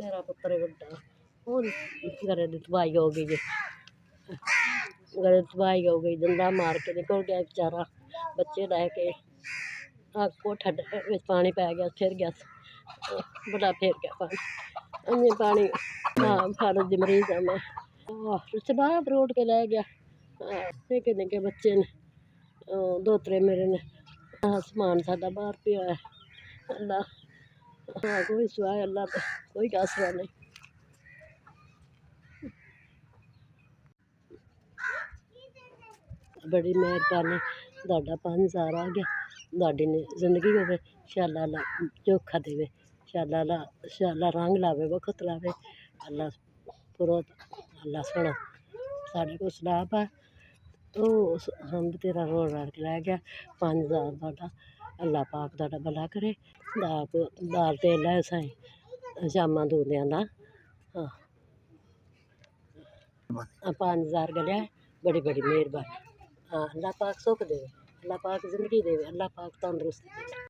मेरा पुत्र बड़ा हूँ घर की तबाही हो गई जी। घर तबाही हो गई, डंडा मार के निकल गया बेचारा बच्चे लैके। कोठा पानी पै गया, फिर गया बड़ा, फिर गया पानी पानी। हाँ फारत दी मरीज है मैं। शराब रोड के लै गया। निक्के निक्के बच्चे ने, दोतरे मेरे ने। समान साडा बाहर पिया है। अल्लाह कोई सिवाए अल्लाह तो कोई आसरा नहीं। बड़ी मेहरबानी ਤੁਹਾਡਾ 5000 आ गया। ਤੁਹਾਡੀ जिंदगी होवे, शाला अल्लाह चोखा देवे, शाला रंग लावे, वक्त लावे। अल्लाह पुरो अल्लाह सोना साढ़े को सलाह पा। हम तेरा रोड़ रड़ के लै गया 5000 ਤੁਹਾਡਾ। अल्लाह पाक ਤੁਹਾਡਾ भला करे। दाल तेल लै साई शामां दूंदियां दा। हाँ 5000 गलिया, बड़ी बड़ी मेहरबानी। हाँ अल्लाह पाक सुख देवे, अल्लाह पाक जिंदगी देवे, अल्लाह पाक तंदरुस्त देवे।